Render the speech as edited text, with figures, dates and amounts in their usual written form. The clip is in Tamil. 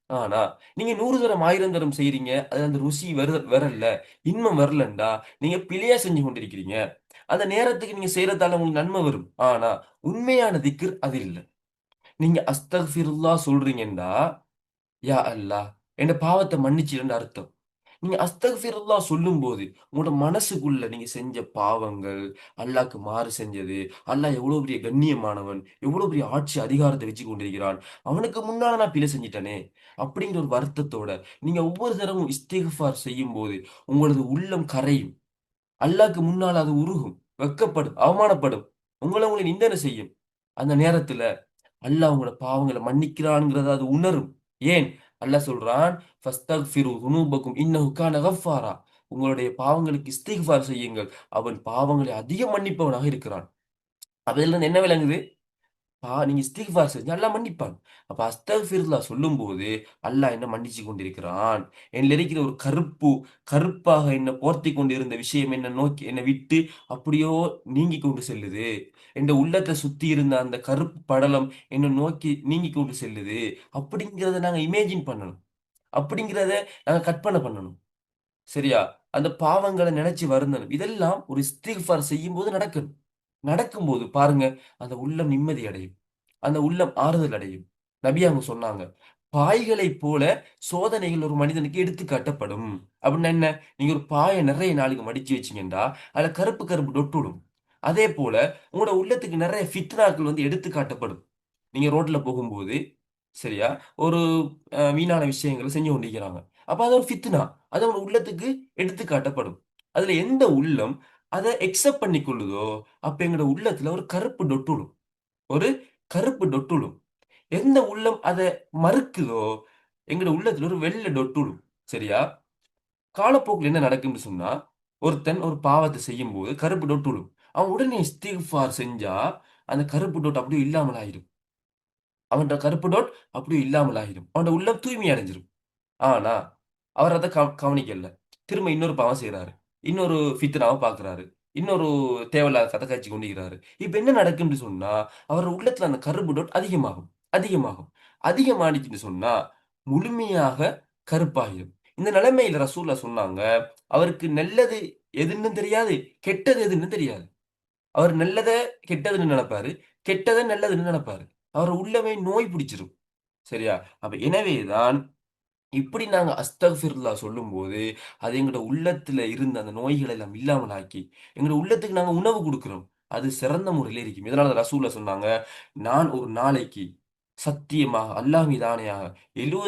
ஆனா, நீங்க 100 தரம், 1000 தரம் செய்றீங்க. அது அந்த ருசி வரல, இன்பம் வரலன்டா, நீங்க பிழையா செஞ்சு கொண்டிருக்கிறீங்க. அந்த நேரத்துக்கு நீங்க செய்றதால உங்களுக்கு நன்மை வரும். ஆனா, உண்மையான திக்ர் அது இல்ல. நீங்க அஸ்தக்ஃபிருல்லாஹ் சொல்றீங்கன்டா, யா அல்லாஹ் என் பாவத்த மன்னிச்சிடுன்னு அர்த்தம். நீங்க அஸ்தக்ஃபிருல்லாஹ் சொல்லும்போது, உங்களோட மனசுக்குள்ள நீங்க செஞ்ச பாவங்கள், அல்லாஹ்க்கு மாறு செஞ்சது, அல்லாஹ் எவ்வளோ பெரிய கண்ணியமானவன், எவ்வளோ பெரிய ஆட்சி அதிகாரத்த வச்சுக் கொண்டிருக்கிறான். அவனுக்கு முன்னால நான் பிழை செஞ்சுட்டனே! அப்படிங்கிற ஒரு வருத்தத்தோட, நீங்க ஒவ்வொரு தடவும் இஸ்திக்ஃபார் செய்யும்போது, உங்களது உள்ளம் கரையும். அல்லாஹ்க்கு முன்னால அது உருகும், வெட்கப்படும், அவமானப்படும். உங்கள நிந்தனை செய்யும். அந்த நேரத்துல அல்லாஹ் உங்களோட பாவங்கள மன்னிக்கிறான்ங்கிறத அது உணரும். ஏன்? அல்லாஹ் சொல்றான், "ஃபஸ்தக்ஃபிரு துனூபக்கும் இன்னஹு கான கஃபாரா." உங்களுடைய பாவங்களுக்கு இஸ்திக்ஃபார் செய்யுங்கள். அவன் பாவங்களை அதிகம் மன்னிப்பவனாக இருக்கிறான். அப்ப இதிலிருந்து என்ன விளங்குது? நீங்க இஸ்திக்ஃபார் செஞ்சா அல்லாஹ் மன்னிப்பான். அப்ப அஸ்தக்ஃபிருல்லாஹ் சொல்லும்போது, அல்லாஹ் என்ன மன்னிச்சுக் கொண்டிருக்கிறான். என்னில் இருக்கிற ஒரு கருப்பாக என்ன போர்த்திக் கொண்டிருந்த விஷயம் என்ன நோக்கி என்னை விட்டு அப்படியோ நீங்கிக் கொண்டு செல்லுது. என் உள்ளத்த சுத்தி இருந்த அந்த கருப்பு படலம் என்ன நோக்கி நீங்கிக் கொண்டு செல்லுது. அப்படிங்கிறத நாங்க இமேஜின் பண்ணணும். அப்படிங்கிறத நாங்க கற்பனை பண்ணணும். சரியா? அந்த பாவங்கள நெனச்சு வருந்தணும். இதெல்லாம் ஒரு இஸ்திக்ஃபார் செய்யும்போது நடக்கணும். நடக்கும்போது பாருங்க, அந்த உள்ளம் நிம்மதி அடையும். அந்த உள்ளம் ஆறுதல் அடையும். நபி அவங்க சொன்னாங்க, "பாய்களைப் போல சோதனைகள் ஒரு மனிதனுக்கு எடுத்துக் காட்டப்படும்." அப்படின்னா என்ன? நீங்க ஒரு பாய நெறைய நாளைக்கு மடிச்சு வச்சீங்கன்டா, அதுல கருப்பு கருப்பு டொட் விடும். அதேபோல உங்களோட உள்ளத்துக்கு நெறைய ஃபித்னாக்கள் வந்து எடுத்துக் காட்டப்படும். நீங்க ரோட்ல போகும்போது, சரியா? ஒரு வீணான விஷயங்கள செஞ்சு கொண்டிருக்கிறாங்க. அப்ப அது ஒரு ஃபித்னா. அது அவங்க உள்ளத்துக்கு எடுத்துக் காட்டப்படும். அதுல எந்த உள்ளம் அத அக்செப்ட் பண்ணிக் கொள்ளுதோ, அப்ப எங்களோட உள்ளத்துல ஒரு கருப்பு டொட் விழும். ஒரு கருப்பு டொட் விழும். எந்த உள்ளம் அத மறுக்குதோ, எங்களோட உள்ளத்துல ஒரு வெள்ள டொட் விழும். சரியா? காலப்போக்குல என்ன நடக்கும்னு சொன்னா, ஒருத்தன் ஒரு பாவத்த செய்யும்போது கருப்பு டொட் விழும். அவன் உடனே இஸ்திக்ஃபார் செஞ்சா, அந்த கருப்பு டொட் அப்படியே இல்லாமல் ஆயிரும். அவன்ட கருப்பு டோட் அப்படியே இல்லாமல் ஆகிடும். அவனோட உள்ளம் தூய்மை அடைஞ்சிரும். ஆனா, அவர் அத கவனிக்கல. திரும்ப இன்னொரு பாவம் செய்றாரு. இன்னொரு ஃபித்னாவ பார்க்குறாரு. இன்னொரு தேவையில்லாத கத காய்ச்சி கொண்டிருக்கிறாரு. இப்ப என்ன நடக்கும்னு சொன்னா, அவர் உள்ளத்துல அந்த கருப்பு டோட் அதிகமாகும், அதிகமாகும். அதிகமானிச்சுன்னு சொன்னா, முழுமையாக கருப்பாகிரும். இந்த நிலைமையில ரசூலுல்லாஹ் சொன்னாங்க, அவருக்கு நல்லது எதுன்னு தெரியாது, கெட்டது எதுன்னு தெரியாது. அவர் நல்லத கெட்டதுன்னு நெனப்பாரு. கெட்டத நல்லதுன்னு நெனப்பாரு. அவர் உள்ளமே நோய் பிடிச்சிரும். சரியா? அப்ப எனவே தான் இப்படி நாங்க அஸ்தக்ஃபிருல்லாஹ் சொல்லும்போது, அது எங்களோட உள்ளத்துல இருந்த அந்த நோய்கள எல்லாம் இல்லாமல் ஆக்கி, எங்களோட உள்ளத்துக்கு நாங்க உணவு குடுக்குறோம். அது சிறந்த முறையில இருக்கும். இதனால தான் ரசூலுல்லாஹ் சொன்னாங்க, "நான் ஒரு நாளைக்கு சத்தியமாக அல்லாஹ் மீது ஆணையாக